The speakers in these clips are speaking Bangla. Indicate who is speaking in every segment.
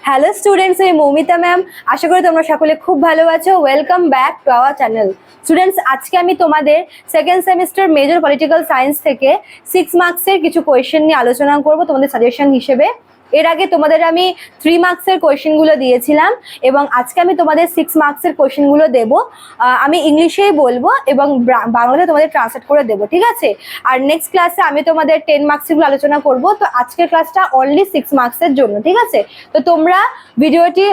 Speaker 1: হ্যালো স্টুডেন্টস, আমি মৌমিতা ম্যাম। আশা করি তোমরা সকলে খুব ভালো আছো। Welcome back to our channel. Students, আজকে আমি তোমাদের second semester major political science থেকে 6 মার্কসের কিছু কোয়েশ্চেন নিয়ে আলোচনা করব তোমাদের সাজেশন হিসেবে। এর আগে তোমাদের আমি 3 মার্কসের কোয়েশ্চেনগুলো দিয়েছিলাম এবং আজকে আমি তোমাদের 6 মার্কসের কোয়েশ্চেনগুলো দেবো। আমি ইংলিশেই বলবো এবং বাংলাতে তোমাদের ট্রান্সলেট করে দেবো, ঠিক আছে? আর নেক্সট ক্লাসে আমি তোমাদের 10 মার্কসগুলো আলোচনা করব। তো আজকের ক্লাসটা অনলি 6 মার্কসের জন্য, ঠিক আছে? তো তোমরা ভিডিওটি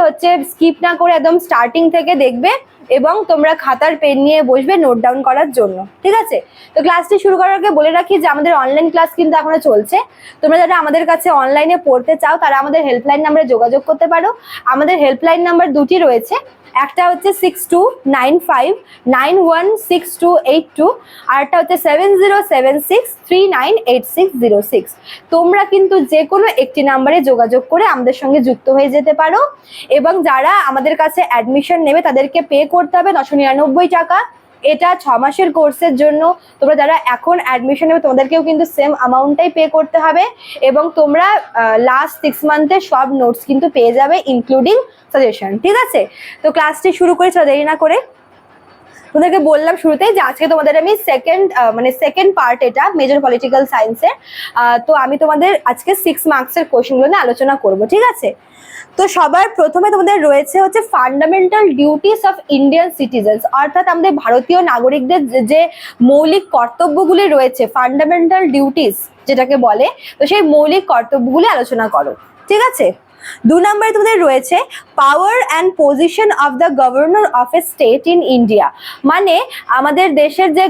Speaker 1: স্কিপ না করে একদম স্টার্টিং থেকে দেখবে এবং তোমরা খাতার পেন নিয়ে বসবে নোট ডাউন করার জন্য, ঠিক আছে? তো ক্লাসটি শুরু করার আগে বলে রাখি যে আমাদের অনলাইন ক্লাস কিন্তু এখনো চলছে। তোমরা যারা আমাদের কাছে অনলাইনে পড়তে চাও তারা আমাদের হেল্পলাইন নাম্বারে যোগাযোগ করতে পারো। আমাদের হেল্পলাইন নাম্বার দুটি রয়েছে, একটা হচ্ছে 6295916282 আর একটা হচ্ছে 7076398606। তোমরা কিন্তু যে কোনো একটি নাম্বারে যোগাযোগ করে আমাদের সঙ্গে যুক্ত হয়ে যেতে পারো এবং যারা আমাদের কাছে অ্যাডমিশন নেবে তাদেরকে পে করতে হবে 999 টাকা। এটা 6 মাসের কোর্সের জন্য। তোমরা যারা এখন অ্যাডমিশন নেবে তোমাদেরকেও কিন্তু সেম অ্যামাউন্টটাই পে করতে হবে এবং তোমরা লাস্ট 6 মান্থের সব নোটস কিন্তু পেয়ে যাবে ইনক্লুডিং সাজেশন, ঠিক আছে? তো ক্লাসটি শুরু করি, চলো দেরি না করে। তোমাদেরকে বললাম শুরুতেই যে আজকে তোমাদের আমি সেকেন্ড পার্ট, এটা মেজর পলিটিক্যাল সায়েন্সের। তো আমি তোমাদের আজকে 6 মার্কসের কোয়েশ্চেনগুলো নিয়ে আলোচনা করব, ঠিক আছে? তো সবার প্রথমে তোমাদের রয়েছে হচ্ছে fundamental duties of Indian citizens, অর্থাৎ আমাদের ভারতীয় নাগরিকদের যে মৌলিক কর্তব্যগুলি রয়েছে, ফান্ডামেন্টাল ডিউটিস যেটাকে বলে, তো সেই মৌলিক কর্তব্যগুলি আলোচনা করো, ঠিক আছে? 2 নম্বরে তোমাদের রয়েছে power and position of the governor of a state in India. মানে আমাদের দেশের যে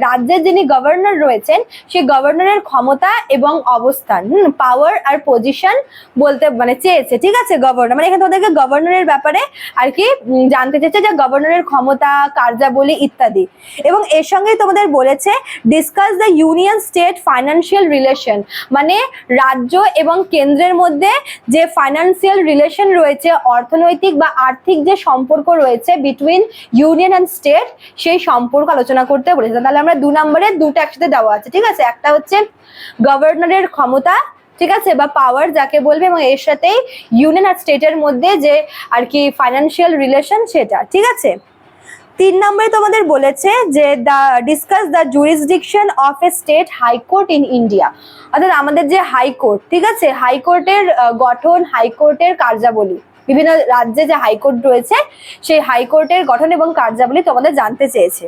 Speaker 1: রাজ্যের যিনি গভর্নর রয়েছেন সেই গভর্নরের ক্ষমতা এবং অবস্থান, পাওয়ার আর পজিশন বলতে চেয়েছে, ঠিক আছে? গভর্নর এখানে তোমাদেরকে গভর্নরের ব্যাপারে আর কি জানতে চেয়েছে, যে গভর্নরের ক্ষমতা, কার্যাবলী ইত্যাদি। এবং এর সঙ্গেই তোমাদের বলেছে discuss the union state financial relation, মানে রাজ্য এবং কেন্দ্রের মধ্যে যে ফাইন্যান্সিয়াল রিলেশন রয়েছে, অর্থনৈতিক বা আর্থিক যে সম্পর্ক রয়েছে বিটুইন ইউনিয়ন অ্যান্ড স্টেট, সেই সম্পর্ক আলোচনা করতে বলেছে। তাহলে আমরা 2 নম্বরে দুটো একসাথে দেওয়া আছে, ঠিক আছে? একটা হচ্ছে গভর্নরের ক্ষমতা, ঠিক আছে, বা পাওয়ার যাকে বলবে, এবং এর সাথেই ইউনিয়ন আর স্টেটের মধ্যে যে আর কি ফাইন্যান্সিয়াল রিলেশন সেটা, ঠিক আছে? 3 নম্বরে তোমাদের বলেছে যে discuss the jurisdiction of a state high court in India, অর্থাৎ আমাদের যে হাইকোর্ট, ঠিক আছে, হাইকোর্টের গঠন, হাইকোর্টের কার্যাবলী, বিভিন্ন রাজ্যে যে হাইকোর্ট রয়েছে সেই হাইকোর্টের গঠন এবং কার্যাবলী তোমাদের জানতে চেয়েছে।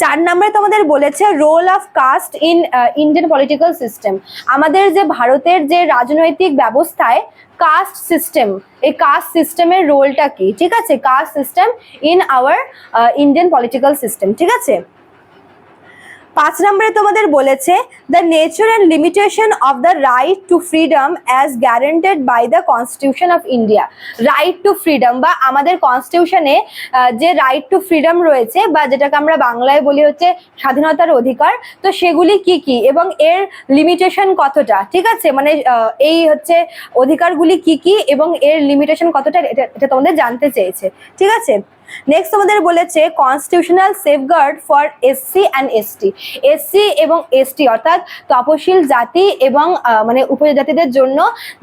Speaker 1: 4 নম্বরে তোমাদের বলেছে role of caste in Indian political system, আমাদের যে ভারতের যে রাজনৈতিক ব্যবস্থায় কাস্ট সিস্টেম, এই কাস্ট সিস্টেমের রোলটা কি, ঠিক আছে? Caste system in our Indian political system, ঠিক আছে? 5 নম্বরে তোমাদের বলেছে the nature and limitation of the right to freedom as guaranteed by the constitution of India. Right to freedom বা আমাদের কনস্টিটিউশনে যে রাইট টু ফ্রিডম রয়েছে, বা যেটাকে আমরা বাংলায় বলি হচ্ছে স্বাধীনতার অধিকার, তো সেগুলি কি কি এবং এর লিমিটেশন কতটা, ঠিক আছে? এই হচ্ছে অধিকারগুলি কি কি এবং এর লিমিটেশন কতটা, এটা তোমাদের জানতে চেয়েছে, ঠিক আছে? নেক্সট তোমাদের বলেছে constitutional safeguard for SC and ST. SC এবং এসটি অর্থাৎ তপশিল জাতি এবং উপজাতিদের জন্য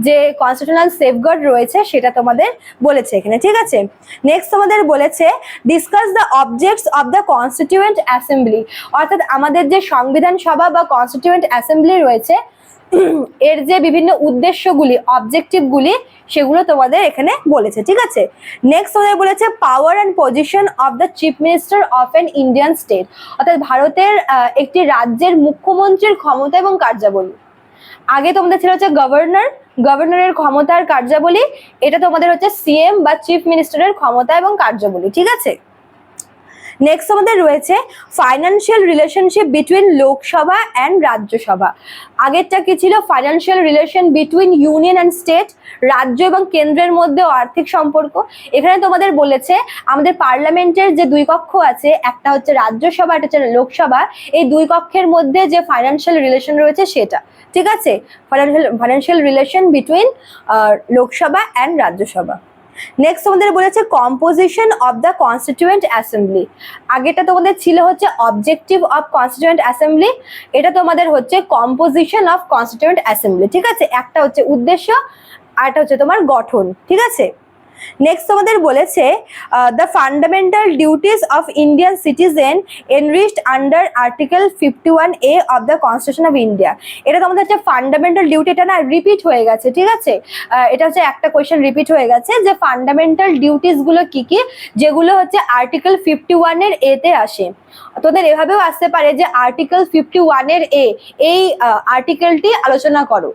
Speaker 1: যে কনস্টিটিউশনাল সেফগার্ড রয়েছে সেটা তোমাদের বলেছে এখানে, ঠিক আছে? নেক্সট তোমাদের বলেছে discuss the objects of the constituent assembly, অর্থাৎ আমাদের যে সংবিধান সভা বা কনস্টিটিউয়েন্ট অ্যাসেম্বলি রয়েছে এর যে বিভিন্ন উদ্দেশ্যগুলি, অবজেক্টিভগুলি, সেগুলো তোমাদের এখানে বলেছে, ঠিক আছে? নেক্সট তোমাদের বলেছে power and position of the chief minister of an Indian state, অর্থাৎ ভারতের একটি রাজ্যের মুখ্যমন্ত্রীর ক্ষমতা এবং কার্যাবলী। আগে তোমাদের ছিল হচ্ছে গভর্নরের ক্ষমতা আর কার্যাবলী, এটা তোমাদের হচ্ছে সিএম বা চিফ মিনিস্টারের ক্ষমতা এবং কার্যাবলী, ঠিক আছে? নেক্সট আমাদের রয়েছে financial relationship between Lok Sabha and Rajya Sabha. আগেরটা কি ছিল? Financial relation between union and state, রাজ্য এবং কেন্দ্রের মধ্যে আর্থিক সম্পর্ক। এখানে তোমাদের বলেছে আমাদের পার্লামেন্টের যে 2 কক্ষ আছে, একটা হচ্ছে রাজ্যসভা, একটা হচ্ছে লোকসভা, এই 2 কক্ষের মধ্যে যে ফাইন্যান্সিয়াল রিলেশন রয়েছে সেটা, ঠিক আছে? Financial relation between Lok Sabha and Rajya Sabha. Next তোমাদের বলেছে composition of the constituent assembly. আগেটা তোমাদের ছিল হচ্ছে অবজেক্টিভ অফ কনস্টিটিউয়েন্ট অ্যাসেম্বলি, এটা তোমাদের হচ্ছে কম্পোজিশন অফ কনস্টিটিউয়েন্ট অ্যাসেম্বলি, ঠিক আছে? একটা হচ্ছে উদ্দেশ্য আর এটা হচ্ছে তোমার গঠন, ঠিক আছে। নেক্সট তোমাদের বলেছে the fundamental duties of Indian citizen enriched under article 51A of the constitution of India. এটা তোমাদের হচ্ছে ফান্ডামেন্টাল ডিউটি, এটা না রিপিট হয়ে গেছে, ঠিক আছে। এটা হচ্ছে একটা কোয়েশ্চেন রিপিট হয়ে গেছে যে ফান্ডামেন্টাল ডিউটিস গুলো কি কি, যেগুলো হচ্ছে আর্টিকেল 51 এর এতে আসে। তোদের এভাবেও আসতে পারে যে আর্টিকেল 51 এর এই আর্টিকেলটি আলোচনা করো,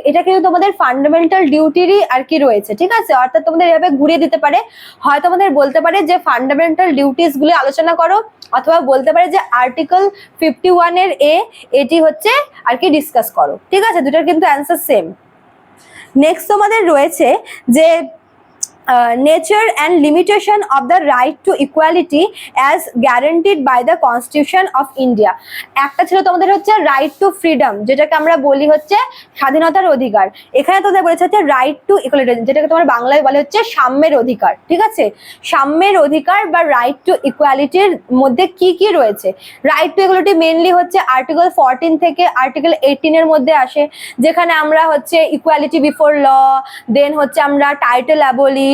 Speaker 1: এটা কিন্তু তোমাদের ফান্ডামেন্টাল ডিউটিরই আর কি রয়েছে, ঠিক আছে। অর্থাৎ তোমাদের এভাবে ঘুরিয়ে দিতে পারে, হয় তোমাদের বলতে পারে যে ফান্ডামেন্টাল ডিউটিস গুলো আলোচনা করো, অথবা বলতে পারে যে আর্টিকেল 51 এর এটি হচ্ছে আর কি ডিসকাস করো, ঠিক আছে। দুটোর কিন্তু অ্যান্সার সেম। নেক্সট তোমাদের রয়েছে যে nature and limitation of the right to equality as guaranteed by the constitution of India। একটা ছিল তোমাদের হচ্ছে রাইট টু ফ্রিডম, যেটাকে আমরা বলি হচ্ছে স্বাধীনতার অধিকার। এখানে তোমাদের বলেছে হচ্ছে রাইট টু ইকুয়ালিটি, যেটাকে তোমার বাংলায় বলে হচ্ছে সাম্যের অধিকার, ঠিক আছে। সাম্যের অধিকার বা রাইট টু ইকুয়ালিটির মধ্যে কি কি রয়েছে? রাইট টু ইকুয়ালিটি মেইনলি হচ্ছে আর্টিকেল 14 থেকে আর্টিকেল 18 এর মধ্যে আসে, যেখানে আমরা হচ্ছে ইকুয়ালিটি বিফোর ল, দেন হচ্ছে আমরা টাইটেল অ্যাবলিশ,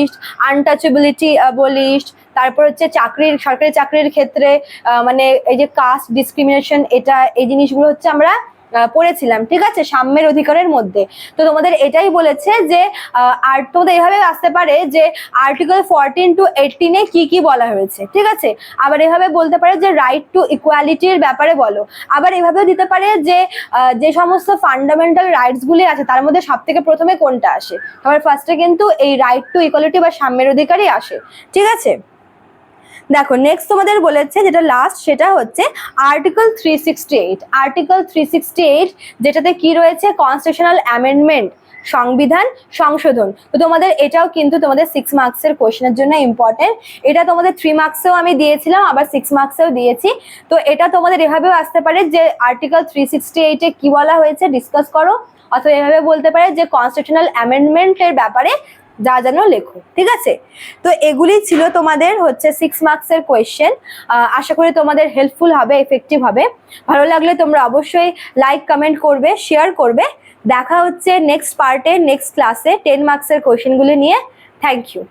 Speaker 1: আনটাচেবিলিটি অ্যাবলিশড, তারপর হচ্ছে সরকারি চাকরির ক্ষেত্রে মানে এই যে কাস্ট ডিসক্রিমিনেশন, এই জিনিসগুলো হচ্ছে আমরা পড়েছিলাম, ঠিক আছে, সাম্যের অধিকারের মধ্যে। তো তোমাদের এটাই বলেছে যে আর তোমাদের এভাবে আসতে পারে যে আর্টিকেল 14 to 18 কি কি বলা হয়েছে, ঠিক আছে। আবার এভাবে বলতে পারে যে রাইট টু ইকুয়ালিটির ব্যাপারে বলো। আবার এভাবেও দিতে পারে যে যে সমস্ত ফান্ডামেন্টাল রাইটস গুলি আছে তার মধ্যে সব থেকে প্রথমে কোনটা আসে। আবার ফার্স্টে কিন্তু এই রাইট টু ইকুয়ালিটি বা সাম্যের অধিকারই আসে, ঠিক আছে। দেখো নেক্সট তোমাদের বলেছে যেটা লাস্ট, সেটা হচ্ছে আর্টিকেল 368। আর্টিকেল 368 যেটাতে কি রয়েছে, কনস্টিটিউশনাল অ্যামেন্ডমেন্ট, সংবিধান সংশোধন। তো তোমাদের এটাও কিন্তু তোমাদের 6 মার্কসের কোশ্চেনের জন্য ইম্পর্টেন্ট। এটা তোমাদের 3 মার্কসেও আমি দিয়েছিলাম, আবার 6 মার্কসেও দিয়েছি। তো এটা তোমাদের এভাবেও আসতে পারে যে আর্টিকেল 368 কি বলা হয়েছে ডিসকাস করো, অথবা এভাবে বলতে পারে যে কনস্টিটিউশনাল অ্যামেন্ডমেন্টের ব্যাপারে যা জানো লেখো, ঠিক আছে। তো এগুলি ছিল তোমাদের হচ্ছে 6 মার্কসের কোয়েশ্চেন। আশা করি তোমাদের হেল্পফুল হবে, এফেক্টিভ হবে। ভালো লাগলে তোমরা অবশ্যই লাইক কমেন্ট করবে, শেয়ার করবে। দেখা হচ্ছে নেক্সট পার্টে, নেক্সট ক্লাসে 10 মার্কসের কোয়েশ্চেনগুলি নিয়ে। Thank you.